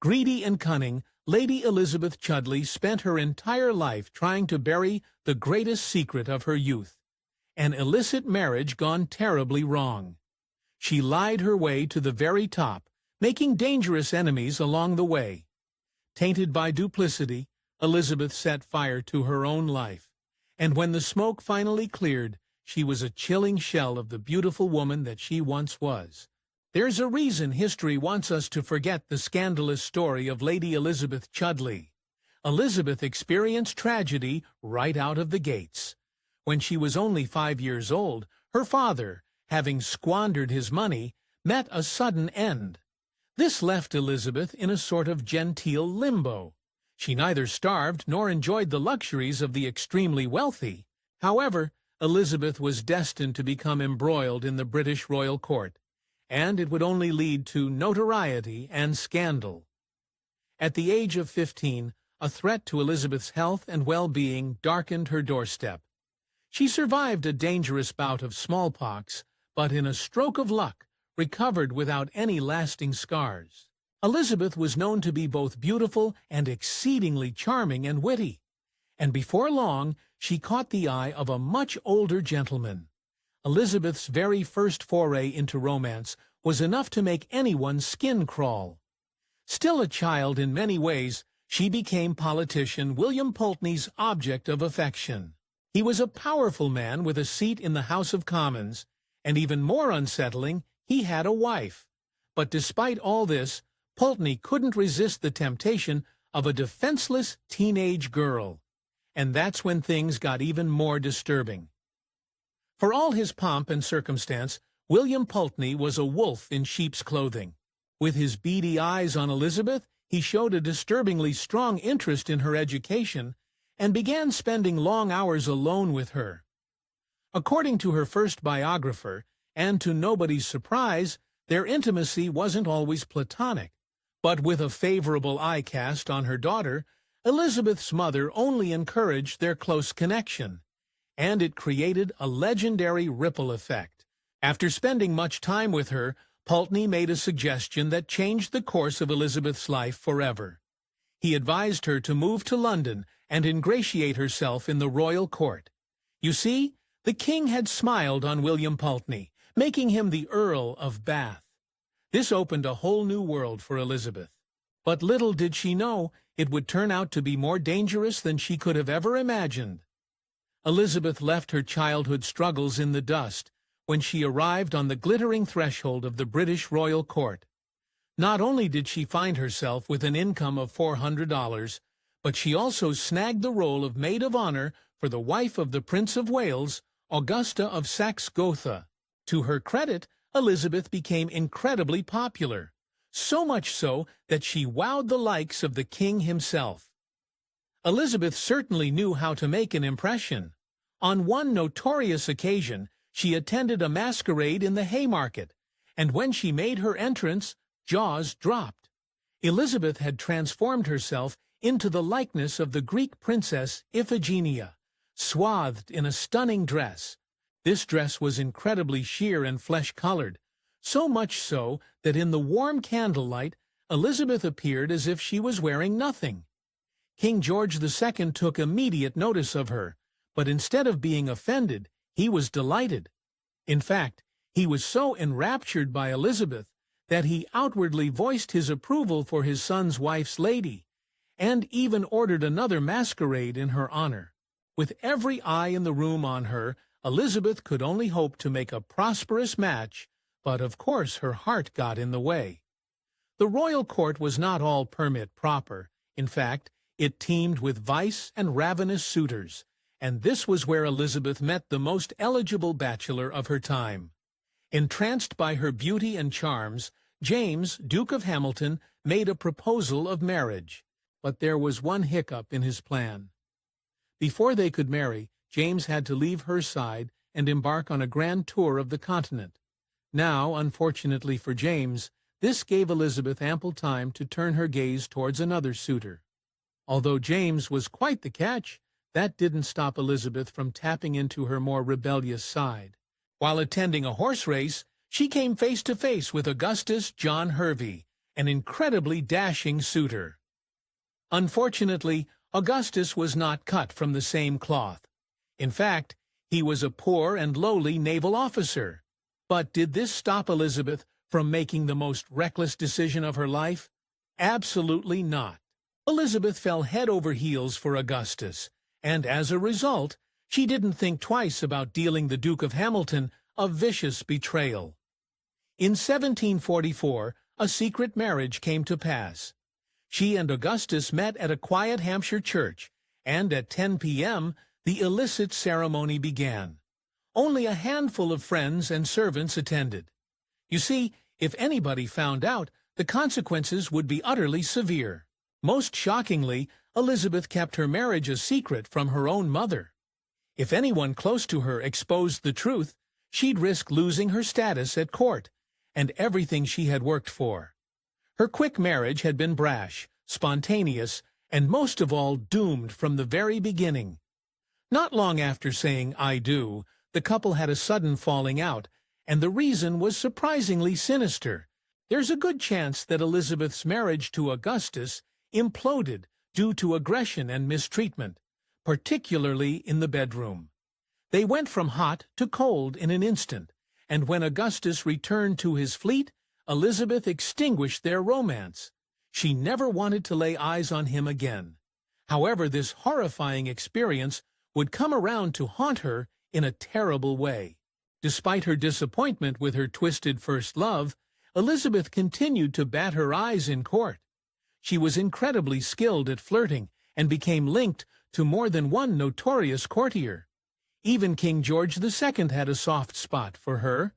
Greedy and cunning, Lady Elizabeth Chudley spent her entire life trying to bury the greatest secret of her youth, an illicit marriage gone terribly wrong. She lied her way to the very top, making dangerous enemies along the way. Tainted by duplicity, Elizabeth set fire to her own life, and when the smoke finally cleared, she was a chilling shell of the beautiful woman that she once was. There's a reason history wants us to forget the scandalous story of Lady Elizabeth Chudley. Elizabeth experienced tragedy right out of the gates. When she was only 5 years old, her father, having squandered his money, met a sudden end. This left Elizabeth in a sort of genteel limbo. She neither starved nor enjoyed the luxuries of the extremely wealthy. However, Elizabeth was destined to become embroiled in the British royal court, and it would only lead to notoriety and scandal. At the age of 15, a threat to Elizabeth's health and well-being darkened her doorstep. She survived a dangerous bout of smallpox, but in a stroke of luck, recovered without any lasting scars. Elizabeth was known to be both beautiful and exceedingly charming and witty, and before long she caught the eye of a much older gentleman. Elizabeth's very first foray into romance was enough to make anyone's skin crawl. Still a child in many ways, she became politician William Pulteney's object of affection. He was a powerful man with a seat in the House of Commons, and even more unsettling, he had a wife. But despite all this, Pulteney couldn't resist the temptation of a defenseless teenage girl. And that's when things got even more disturbing. For all his pomp and circumstance, William Pulteney was a wolf in sheep's clothing. With his beady eyes on Elizabeth, he showed a disturbingly strong interest in her education and began spending long hours alone with her. According to her first biographer, and to nobody's surprise, their intimacy wasn't always platonic. But with a favorable eye cast on her daughter, Elizabeth's mother only encouraged their close connection, and it created a legendary ripple effect. After spending much time with her, Pulteney made a suggestion that changed the course of Elizabeth's life forever. He advised her to move to London and ingratiate herself in the royal court. You see, the king had smiled on William Pulteney, making him the Earl of Bath. This opened a whole new world for Elizabeth. But little did she know, it would turn out to be more dangerous than she could have ever imagined. Elizabeth left her childhood struggles in the dust when she arrived on the glittering threshold of the British royal court. Not only did she find herself with an income of $400, but she also snagged the role of maid of honor for the wife of the Prince of Wales, Augusta of Saxe-Gotha. To her credit, Elizabeth became incredibly popular, so much so that she wowed the likes of the king himself. Elizabeth certainly knew how to make an impression. On one notorious occasion, she attended a masquerade in the Haymarket, and when she made her entrance, jaws dropped. Elizabeth had transformed herself into the likeness of the Greek princess Iphigenia, swathed in a stunning dress. This dress was incredibly sheer and flesh-colored, so much so that in the warm candlelight, Elizabeth appeared as if she was wearing nothing. King George II took immediate notice of her, but instead of being offended, he was delighted. In fact, he was so enraptured by Elizabeth that he outwardly voiced his approval for his son's wife's lady, and even ordered another masquerade in her honor. With every eye in the room on her, Elizabeth could only hope to make a prosperous match, but of course her heart got in the way. The royal court was not all permit proper. In fact, it teemed with vice and ravenous suitors, and this was where Elizabeth met the most eligible bachelor of her time. Entranced by her beauty and charms, James, Duke of Hamilton, made a proposal of marriage. But there was one hiccup in his plan. Before they could marry, James had to leave her side and embark on a grand tour of the continent. Now, unfortunately for James, this gave Elizabeth ample time to turn her gaze towards another suitor. Although James was quite the catch, that didn't stop Elizabeth from tapping into her more rebellious side. While attending a horse race, she came face to face with Augustus John Hervey, an incredibly dashing suitor. Unfortunately, Augustus was not cut from the same cloth. In fact, he was a poor and lowly naval officer. But did this stop Elizabeth from making the most reckless decision of her life? Absolutely not. Elizabeth fell head over heels for Augustus, and as a result, she didn't think twice about dealing the Duke of Hamilton a vicious betrayal. In 1744, a secret marriage came to pass. She and Augustus met at a quiet Hampshire church, and at 10 p.m., the illicit ceremony began. Only a handful of friends and servants attended. You see, if anybody found out, the consequences would be utterly severe. Most shockingly, Elizabeth kept her marriage a secret from her own mother. If anyone close to her exposed the truth, she'd risk losing her status at court and everything she had worked for. Her quick marriage had been brash, spontaneous, and most of all doomed from the very beginning. Not long after saying "I do," the couple had a sudden falling out, and the reason was surprisingly sinister. There's a good chance that Elizabeth's marriage to Augustus imploded due to aggression and mistreatment, particularly in the bedroom. They went from hot to cold in an instant, and when Augustus returned to his fleet, Elizabeth extinguished their romance. She never wanted to lay eyes on him again. However, this horrifying experience would come around to haunt her in a terrible way. Despite her disappointment with her twisted first love, Elizabeth continued to bat her eyes in court. She was incredibly skilled at flirting and became linked to more than one notorious courtier. Even King George II had a soft spot for her,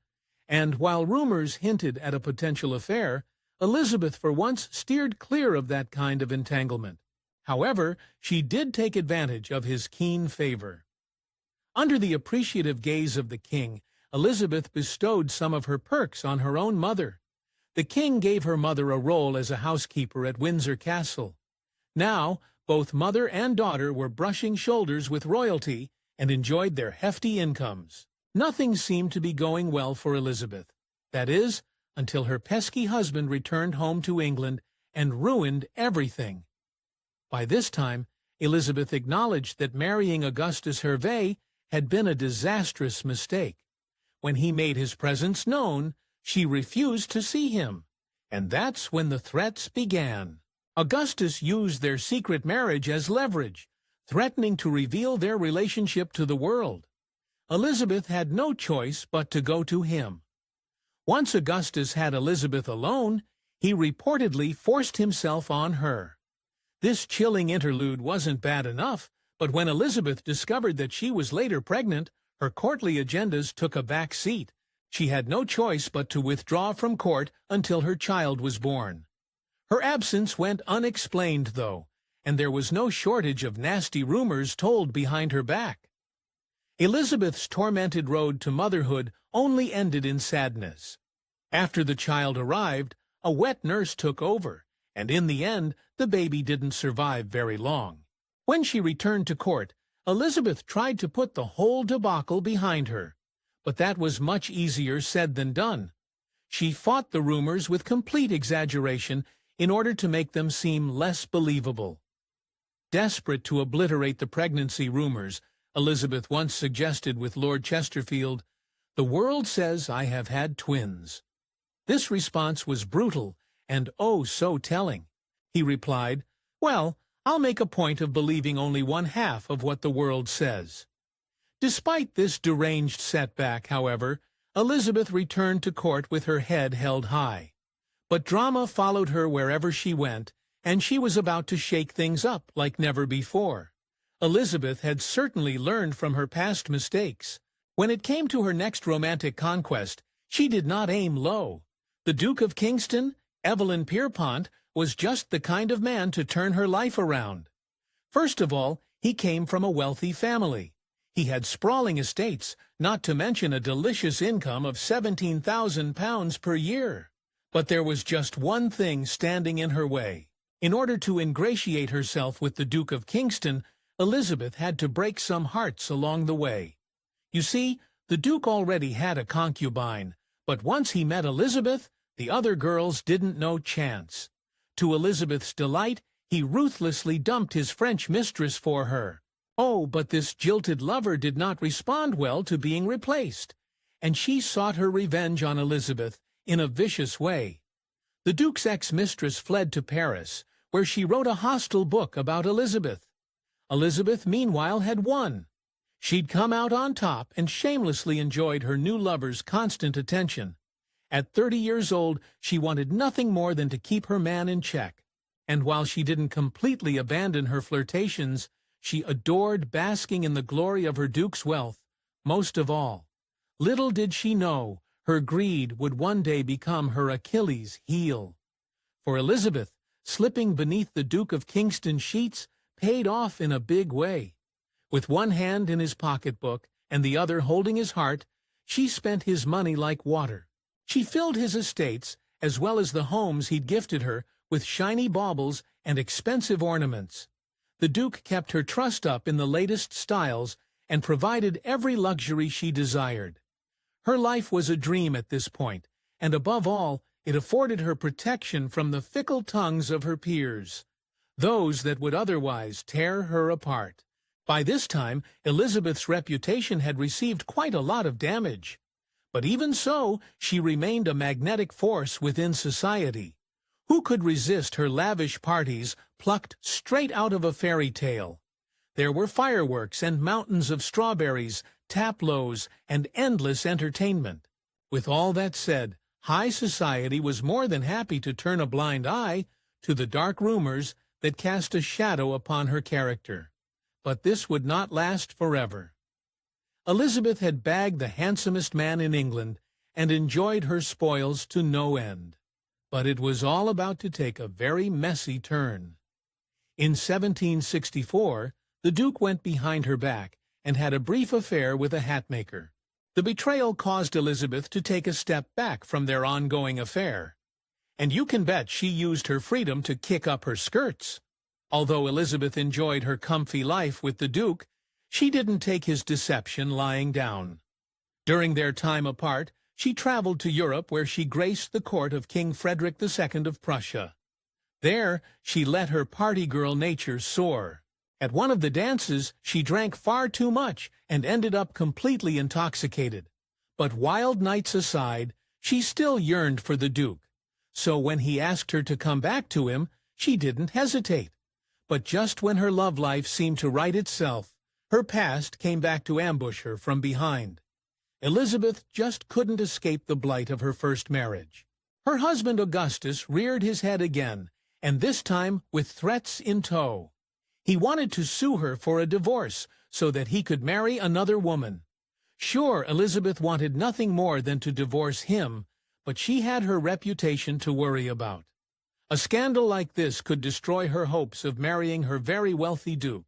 and while rumors hinted at a potential affair, Elizabeth for once steered clear of that kind of entanglement. However, she did take advantage of his keen favor. Under the appreciative gaze of the king, Elizabeth bestowed some of her perks on her own mother. The king gave her mother a role as a housekeeper at Windsor Castle. Now, both mother and daughter were brushing shoulders with royalty and enjoyed their hefty incomes. Nothing seemed to be going well for Elizabeth. That is, until her pesky husband returned home to England and ruined everything. By this time, Elizabeth acknowledged that marrying Augustus Hervey had been a disastrous mistake. When he made his presence known, she refused to see him, and that's when the threats began. Augustus used their secret marriage as leverage, threatening to reveal their relationship to the world. Elizabeth had no choice but to go to him. Once Augustus had Elizabeth alone, he reportedly forced himself on her. This chilling interlude wasn't bad enough, but when Elizabeth discovered that she was later pregnant, her courtly agendas took a back seat. She had no choice but to withdraw from court until her child was born. Her absence went unexplained, though, and there was no shortage of nasty rumors told behind her back. Elizabeth's tormented road to motherhood only ended in sadness. After the child arrived, a wet nurse took over, and in the end, the baby didn't survive very long. When she returned to court, Elizabeth tried to put the whole debacle behind her, but that was much easier said than done. She fought the rumors with complete exaggeration in order to make them seem less believable. Desperate to obliterate the pregnancy rumors, Elizabeth once suggested with Lord Chesterfield, "The world says I have had twins." This response was brutal and oh so telling. He replied, "Well, I'll make a point of believing only one half of what the world says." Despite this deranged setback, however, Elizabeth returned to court with her head held high. But drama followed her wherever she went, and she was about to shake things up like never before. Elizabeth had certainly learned from her past mistakes. When it came to her next romantic conquest, she did not aim low. The Duke of Kingston, Evelyn Pierpont, was just the kind of man to turn her life around. First of all, he came from a wealthy family. He had sprawling estates, not to mention a delicious income of £17,000 per year. But there was just one thing standing in her way. In order to ingratiate herself with the Duke of Kingston, Elizabeth had to break some hearts along the way. You see, the Duke already had a concubine, but once he met Elizabeth, The other girls didn't know chance. To Elizabeth's delight, he ruthlessly dumped his French mistress for her. Oh, but this jilted lover did not respond well to being replaced, and she sought her revenge on Elizabeth in a vicious way. The Duke's ex-mistress fled to Paris, where she wrote a hostile book about Elizabeth. Elizabeth, meanwhile, had won. She'd come out on top and shamelessly enjoyed her new lover's constant attention. At 30 years old, she wanted nothing more than to keep her man in check. And while she didn't completely abandon her flirtations, she adored basking in the glory of her Duke's wealth. Most of all, little did she know, her greed would one day become her Achilles' heel. For Elizabeth, slipping beneath the Duke of Kingston's sheets paid off in a big way. With one hand in his pocketbook and the other holding his heart, she spent his money like water. She filled his estates, as well as the homes he'd gifted her, with shiny baubles and expensive ornaments. The Duke kept her trussed up in the latest styles and provided every luxury she desired. Her life was a dream at this point, and above all, it afforded her protection from the fickle tongues of her peers, those that would otherwise tear her apart. By this time, Elizabeth's reputation had received quite a lot of damage. But even so, she remained a magnetic force within society. Who could resist her lavish parties plucked straight out of a fairy tale? There were fireworks and mountains of strawberries, tableaux, and endless entertainment. With all that said, high society was more than happy to turn a blind eye to the dark rumors that cast a shadow upon her character. But this would not last forever. Elizabeth had bagged the handsomest man in England and enjoyed her spoils to no end. But it was all about to take a very messy turn. In 1764, the Duke went behind her back and had a brief affair with a hatmaker. The betrayal caused Elizabeth to take a step back from their ongoing affair. And you can bet she used her freedom to kick up her skirts. Although Elizabeth enjoyed her comfy life with the Duke, she didn't take his deception lying down. During their time apart, she traveled to Europe, where she graced the court of King Frederick II of Prussia. There, she let her party-girl nature soar. At one of the dances, she drank far too much and ended up completely intoxicated. But wild nights aside, she still yearned for the Duke. So when he asked her to come back to him, she didn't hesitate. But just when her love life seemed to right itself, her past came back to ambush her from behind. Elizabeth just couldn't escape the blight of her first marriage. Her husband Augustus reared his head again, and this time with threats in tow. He wanted to sue her for a divorce so that he could marry another woman. Sure, Elizabeth wanted nothing more than to divorce him, but she had her reputation to worry about. A scandal like this could destroy her hopes of marrying her very wealthy Duke.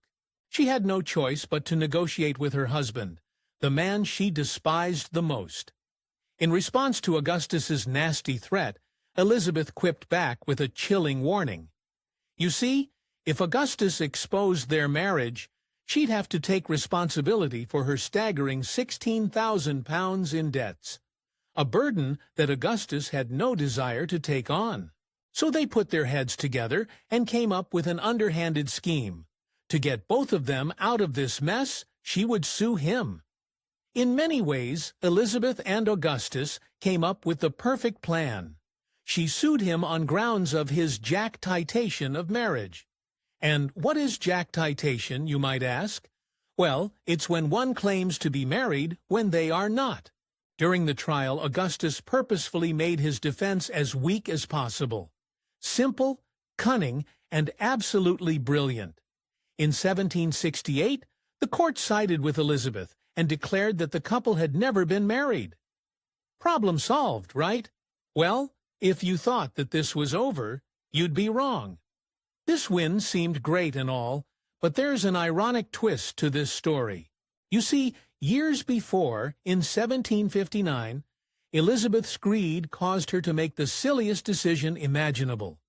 She had no choice but to negotiate with her husband, the man she despised the most. In response to Augustus's nasty threat, Elizabeth quipped back with a chilling warning. You see, if Augustus exposed their marriage, she'd have to take responsibility for her staggering £16,000 in debts, a burden that Augustus had no desire to take on. So they put their heads together and came up with an underhanded scheme. To get both of them out of this mess, she would sue him. In many ways, Elizabeth and Augustus came up with the perfect plan. She sued him on grounds of his jactitation of marriage. And what is jactitation, you might ask? Well, it's when one claims to be married when they are not. During the trial, Augustus purposefully made his defense as weak as possible. Simple, cunning, and absolutely brilliant. In 1768, the court sided with Elizabeth and declared that the couple had never been married. Problem solved, right? Well, if you thought that this was over, you'd be wrong. This win seemed great and all, but there's an ironic twist to this story. You see, years before, in 1759, Elizabeth's greed caused her to make the silliest decision imaginable.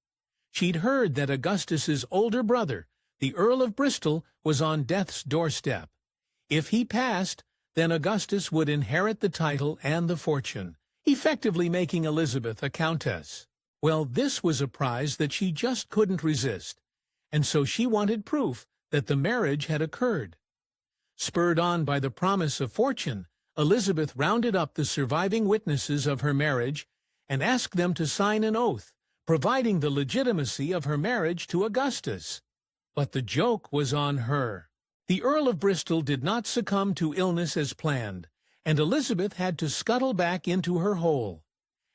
She'd heard that Augustus's older brother, the Earl of Bristol, was on death's doorstep. If he passed, then Augustus would inherit the title and the fortune. effectively making Elizabeth a countess. Well, this was a prize that she just couldn't resist, and so she wanted proof that the marriage had occurred. Spurred on by the promise of fortune, Elizabeth rounded up the surviving witnesses of her marriage and asked them to sign an oath, providing the legitimacy of her marriage to Augustus. But the joke was on her. The Earl of Bristol did not succumb to illness as planned, and Elizabeth had to scuttle back into her hole.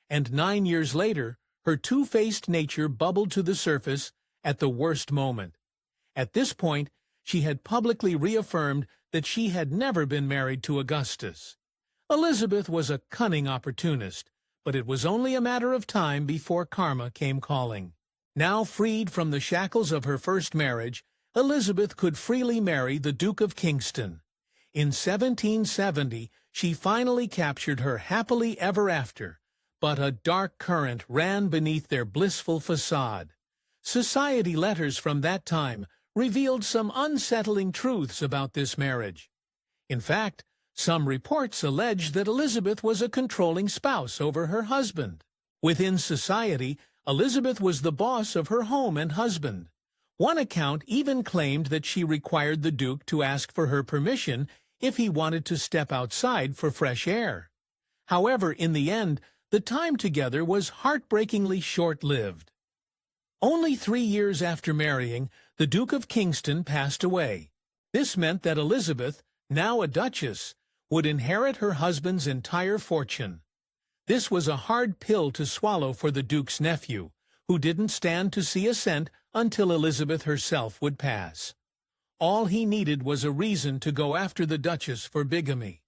And 9 years later, her two-faced nature bubbled to the surface at the worst moment. At this point, she had publicly reaffirmed that she had never been married to Augustus. Elizabeth was a cunning opportunist, but it was only a matter of time before karma came calling. Now freed from the shackles of her first marriage, Elizabeth could freely marry the Duke of Kingston. In 1770, she finally captured her happily ever after, but a dark current ran beneath their blissful facade. Society letters from that time revealed some unsettling truths about this marriage. In fact, some reports allege that Elizabeth was a controlling spouse over her husband. Within society, Elizabeth was the boss of her home and husband. One account even claimed that she required the Duke to ask for her permission if he wanted to step outside for fresh air. However, in the end, the time together was heartbreakingly short-lived. Only 3 years after marrying, the Duke of Kingston passed away. This meant that Elizabeth, now a duchess, would inherit her husband's entire fortune. This was a hard pill to swallow for the Duke's nephew, who didn't stand to see a cent until Elizabeth herself would pass. All he needed was a reason to go after the Duchess for bigamy.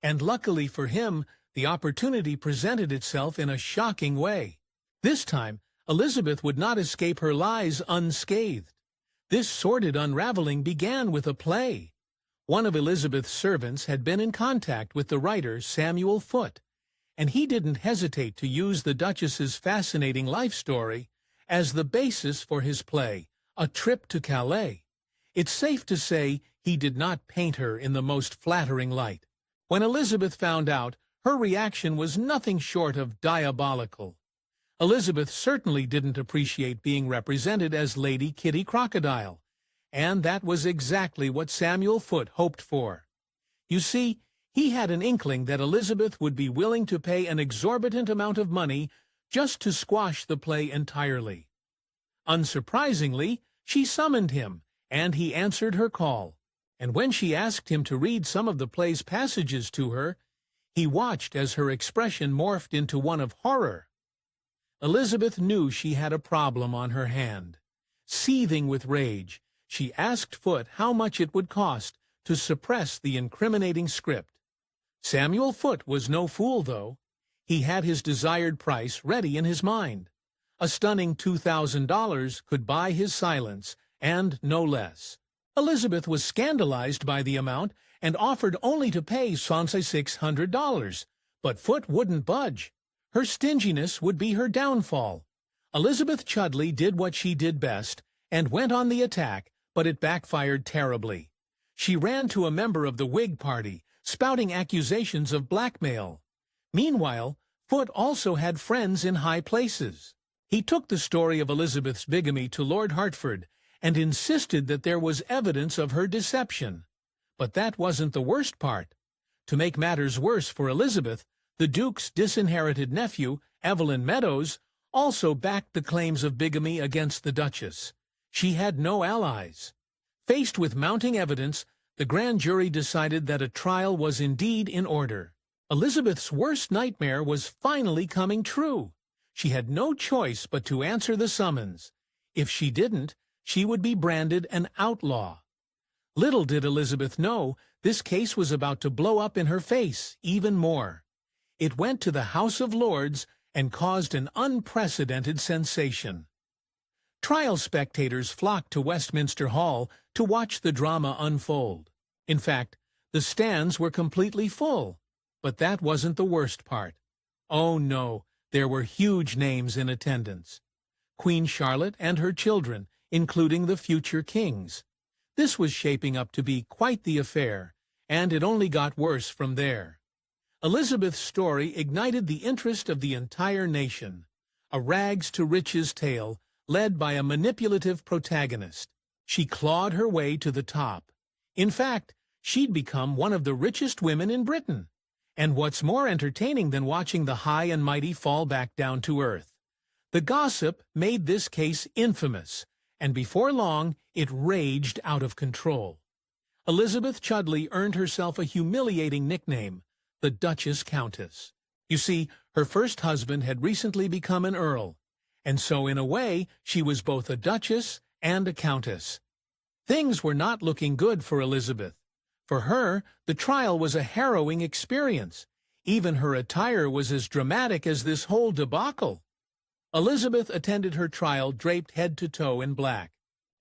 And luckily for him, the opportunity presented itself in a shocking way. This time, Elizabeth would not escape her lies unscathed. This sordid unraveling began with a play. One of Elizabeth's servants had been in contact with the writer Samuel Foote, and he didn't hesitate to use the Duchess's fascinating life story as the basis for his play, A Trip to Calais. It's safe to say he did not paint her in the most flattering light. When Elizabeth found out, her reaction was nothing short of diabolical. Elizabeth certainly didn't appreciate being represented as Lady Kitty Crocodile, and that was exactly what Samuel Foote hoped for. You see, he had an inkling that Elizabeth would be willing to pay an exorbitant amount of money just to squash the play entirely. Unsurprisingly, she summoned him, and he answered her call. And when she asked him to read some of the play's passages to her, he watched as her expression morphed into one of horror. Elizabeth knew she had a problem on her hand. Seething with rage, she asked Foote how much it would cost to suppress the incriminating script. Samuel Foote was no fool, though. He had his desired price ready in his mind. A stunning $2,000 could buy his silence, and no less. Elizabeth was scandalized by the amount and offered only to pay $600, but Foote wouldn't budge. Her stinginess would be her downfall. Elizabeth Chudley did what she did best and went on the attack, but it backfired terribly. She ran to a member of the Whig Party, spouting accusations of blackmail. Meanwhile, Foote also had friends in high places. He took the story of Elizabeth's bigamy to Lord Hertford and insisted that there was evidence of her deception. But that wasn't the worst part. To make matters worse for Elizabeth, the Duke's disinherited nephew, Evelyn Meadows, also backed the claims of bigamy against the Duchess. She had no allies. Faced with mounting evidence, the grand jury decided that a trial was indeed in order. Elizabeth's worst nightmare was finally coming true. She had no choice but to answer the summons. If she didn't, she would be branded an outlaw. Little did Elizabeth know, this case was about to blow up in her face even more. It went to the House of Lords and caused an unprecedented sensation. Trial spectators flocked to Westminster Hall to watch the drama unfold. In fact, the stands were completely full. But that wasn't the worst part. Oh no, there were huge names in attendance. Queen Charlotte and her children, including the future kings. This was shaping up to be quite the affair, and it only got worse from there. Elizabeth's story ignited the interest of the entire nation. A rags-to-riches tale led by a manipulative protagonist. She clawed her way to the top. In fact, she'd become one of the richest women in Britain. And what's more entertaining than watching the high and mighty fall back down to earth? The gossip made this case infamous, and before long it raged out of control. Elizabeth Chudley earned herself a humiliating nickname, the Duchess Countess. You see, her first husband had recently become an earl, and so in a way she was both a duchess and a countess. Things were not looking good for Elizabeth. For her, the trial was a harrowing experience. Even her attire was as dramatic as this whole debacle. Elizabeth attended her trial draped head to toe in black.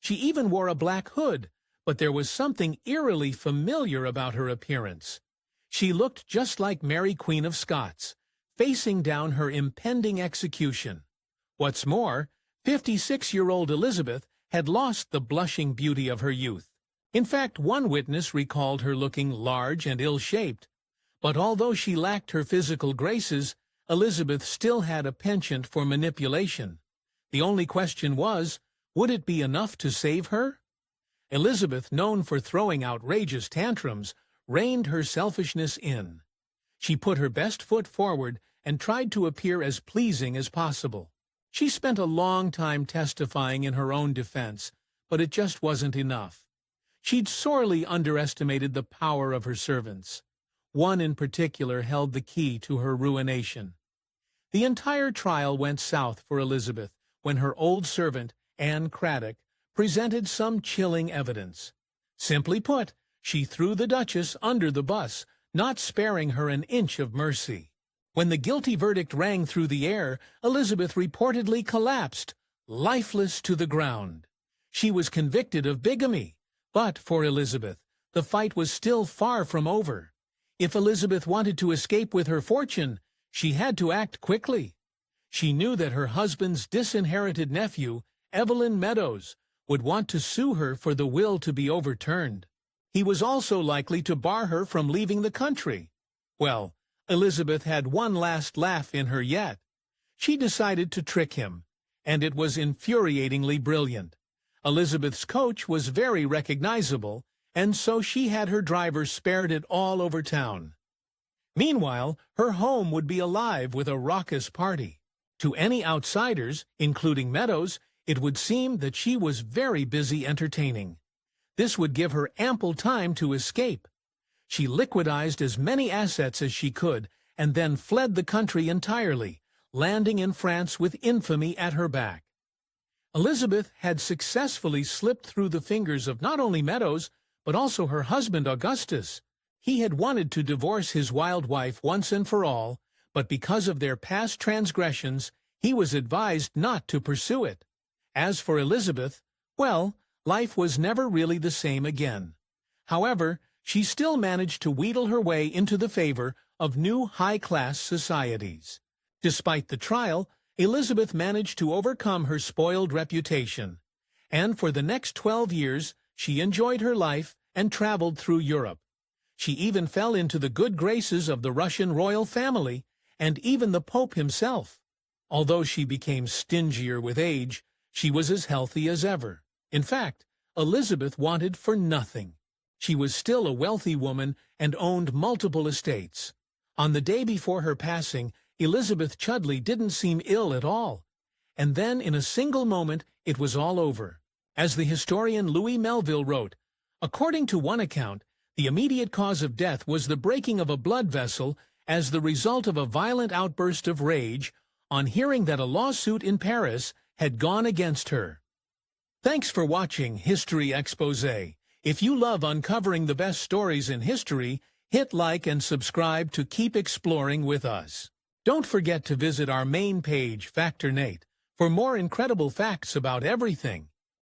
She even wore a black hood, but there was something eerily familiar about her appearance. She looked just like Mary Queen of Scots, facing down her impending execution. What's more, 56-year-old Elizabeth had lost the blushing beauty of her youth. In fact, one witness recalled her looking large and ill-shaped. But although she lacked her physical graces, Elizabeth still had a penchant for manipulation. The only question was, would it be enough to save her? Elizabeth, known for throwing outrageous tantrums, reined her selfishness in. She put her best foot forward and tried to appear as pleasing as possible. She spent a long time testifying in her own defense, but it just wasn't enough. She'd sorely underestimated the power of her servants. One in particular held the key to her ruination. The entire trial went south for Elizabeth when her old servant, Anne Craddock, presented some chilling evidence. Simply put, she threw the Duchess under the bus, not sparing her an inch of mercy. When the guilty verdict rang through the air, Elizabeth reportedly collapsed, lifeless to the ground. She was convicted of bigamy, but for Elizabeth, the fight was still far from over. If Elizabeth wanted to escape with her fortune, she had to act quickly. She knew that her husband's disinherited nephew, Evelyn Meadows, would want to sue her for the will to be overturned. He was also likely to bar her from leaving the country. Well, Elizabeth had one last laugh in her yet. She decided to trick him, and it was infuriatingly brilliant. Elizabeth's coach was very recognizable, and so she had her driver spared it all over town. Meanwhile, her home would be alive with a raucous party. To any outsiders, including Meadows, it would seem that she was very busy entertaining. This would give her ample time to escape. She liquidized as many assets as she could, and then fled the country entirely, landing in France with infamy at her back. Elizabeth had successfully slipped through the fingers of not only Meadows, but also her husband Augustus. He had wanted to divorce his wild wife once and for all, but because of their past transgressions, he was advised not to pursue it. As for Elizabeth, well, life was never really the same again. However, she still managed to wheedle her way into the favor of new high-class societies. Despite the trial, Elizabeth managed to overcome her spoiled reputation, and for the next 12 years she enjoyed her life and traveled through Europe. She even fell into the good graces of the Russian royal family and even the Pope himself. Although she became stingier with age, she was as healthy as ever. In fact, Elizabeth wanted for nothing. She was still a wealthy woman and owned multiple estates. On the day before her passing, Elizabeth Chudley didn't seem ill at all. And then, in a single moment, it was all over. As the historian Louis Melville wrote, according to one account, the immediate cause of death was the breaking of a blood vessel as the result of a violent outburst of rage on hearing that a lawsuit in Paris had gone against her. Thanks for watching History Exposé. If you love uncovering the best stories in history, hit like and subscribe to keep exploring with us. Don't forget to visit our main page, Factor Nate, for more incredible facts about everything.